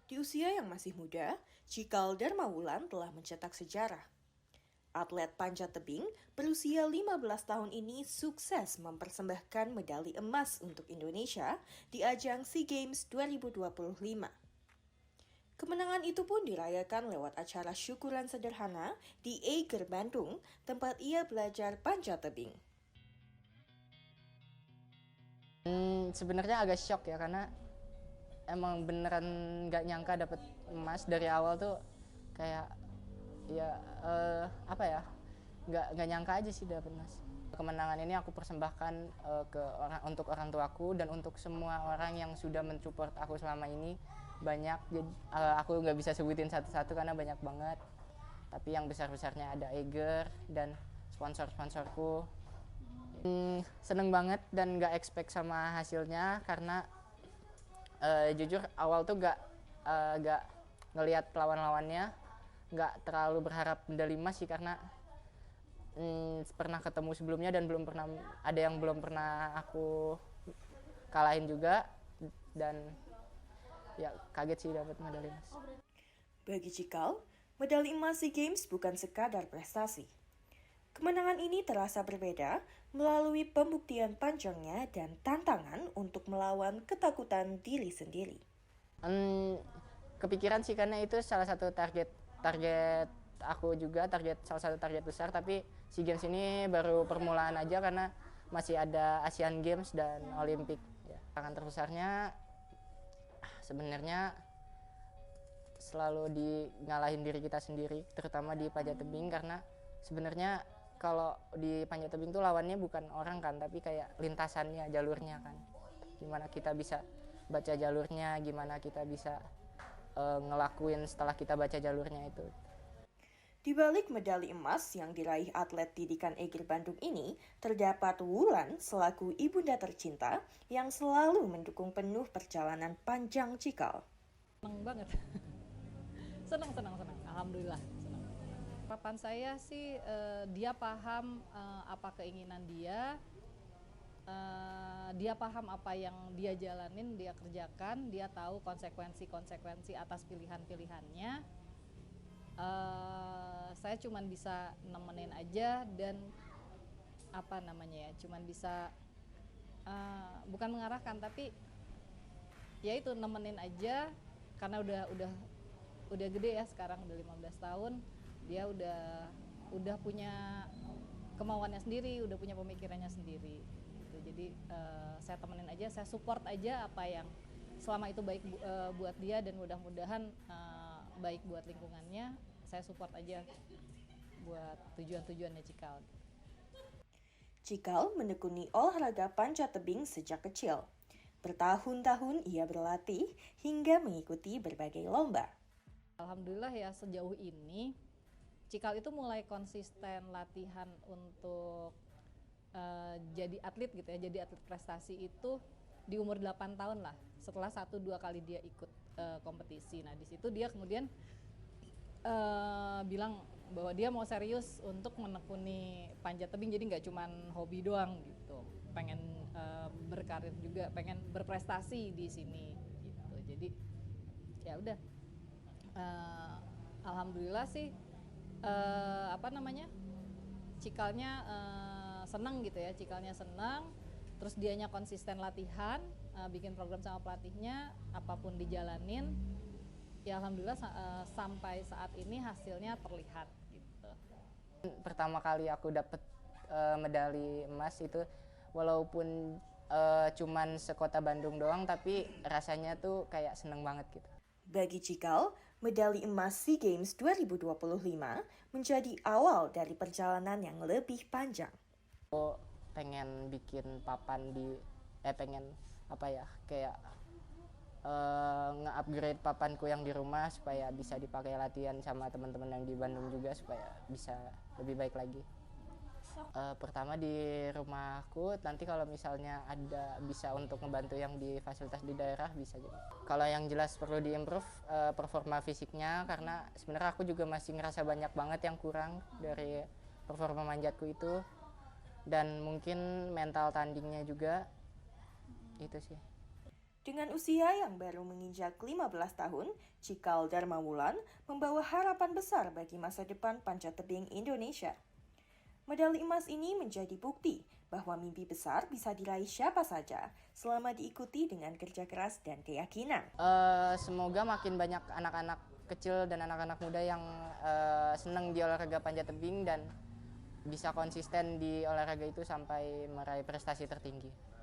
Di usia yang masih muda, Cikal Darmawulan telah mencetak sejarah. Atlet panjat tebing berusia 15 tahun ini sukses mempersembahkan medali emas untuk Indonesia di ajang SEA Games 2025. Kemenangan itu pun dirayakan lewat acara syukuran sederhana di Eiger, Bandung, tempat ia belajar panjat tebing. Sebenarnya agak shock ya, karena emang beneran nggak nyangka dapet emas dari awal tuh. Kayak ya apa ya, nggak nyangka aja sih dapet emas. Kemenangan ini aku persembahkan untuk orang tuaku dan untuk semua orang yang sudah mensupport aku selama ini. Banyak, jadi aku nggak bisa sebutin satu-satu karena banyak banget, tapi yang besar-besarnya ada Eiger dan sponsor-sponsorku. Seneng banget dan nggak expect sama hasilnya, karena jujur awal tuh nggak ngelihat lawan-lawannya, nggak terlalu berharap medali emas sih, karena pernah ketemu sebelumnya dan ada yang belum pernah aku kalahin juga, dan ya kaget sih dapat medali emas. Bagi Cikal, medali emas SEA Games bukan sekadar prestasi. Kemenangan ini terasa berbeda melalui pembuktian panjangnya dan tantangan untuk melawan ketakutan diri sendiri. Kepikiran sih, karena itu salah satu target aku juga, salah satu target besar. Tapi SEA Games ini baru permulaan aja, karena masih ada Asian Games dan Olimpik ya. Tantangan terbesarnya sebenarnya selalu di ngalahin diri kita sendiri, terutama di panjat tebing, karena sebenarnya kalau di panjat tebing tuh lawannya bukan orang kan, tapi kayak lintasannya, jalurnya kan. Gimana kita bisa baca jalurnya, gimana kita bisa ngelakuin setelah kita baca jalurnya itu. Di balik medali emas yang diraih atlet didikan Eiger Bandung ini, terdapat Wulan selaku ibunda tercinta yang selalu mendukung penuh perjalanan panjang Cikal. Senang banget. senang. Alhamdulillah. Senang. Harapan saya sih dia paham apa keinginan dia. Dia paham apa yang dia jalanin, dia kerjakan, dia tahu konsekuensi atas pilihan-pilihannya. Saya cuman bisa nemenin aja dan cuman bisa bukan mengarahkan, tapi ya itu nemenin aja, karena udah gede ya sekarang, udah 15 tahun, dia udah punya kemauannya sendiri, udah punya pemikirannya sendiri gitu. Jadi saya temenin aja, saya support aja apa yang selama itu baik buat dia, dan mudah-mudahan baik buat lingkungannya. Saya support aja buat tujuan-tujuannya Cikal. Cikal menekuni olahraga panjat tebing sejak kecil. Bertahun-tahun ia berlatih hingga mengikuti berbagai lomba. Alhamdulillah ya, sejauh ini Cikal itu mulai konsisten latihan untuk jadi atlet gitu ya, jadi atlet prestasi itu di umur 8 tahun lah, setelah 1-2 kali dia ikut kompetisi. Nah di situ dia kemudian bilang bahwa dia mau serius untuk menekuni panjat tebing, jadi nggak cuman hobi doang gitu, pengen berkarir juga, pengen berprestasi di sini gitu. Jadi ya udah, alhamdulillah sih Cikalnya senang gitu ya, Cikalnya senang, terus dianya konsisten latihan, bikin program sama pelatihnya, apapun dijalanin. Ya alhamdulillah sampai saat ini hasilnya terlihat gitu. Pertama kali aku dapet medali emas itu, walaupun cuman sekota Bandung doang, tapi rasanya tuh kayak seneng banget gitu. Bagi Cikal, medali emas SEA Games 2025 menjadi awal dari perjalanan yang lebih panjang. Aku pengen bikin papan pengen apa ya, kayak nge-upgrade papanku yang di rumah supaya bisa dipakai latihan sama teman-teman yang di Bandung juga, supaya bisa lebih baik lagi. Pertama di rumahku, nanti kalau misalnya ada bisa untuk ngebantu yang di fasilitas di daerah bisa juga. Kalau yang jelas perlu diimprove performa fisiknya, karena sebenarnya aku juga masih ngerasa banyak banget yang kurang dari performa manjatku itu, dan mungkin mental tandingnya juga, itu sih. Dengan usia yang baru menginjak 15 tahun, Cikal Darmawulan membawa harapan besar bagi masa depan panjat tebing Indonesia. Medali emas ini menjadi bukti bahwa mimpi besar bisa diraih siapa saja selama diikuti dengan kerja keras dan keyakinan. Semoga makin banyak anak-anak kecil dan anak-anak muda yang senang di olahraga panjat tebing dan bisa konsisten di olahraga itu sampai meraih prestasi tertinggi.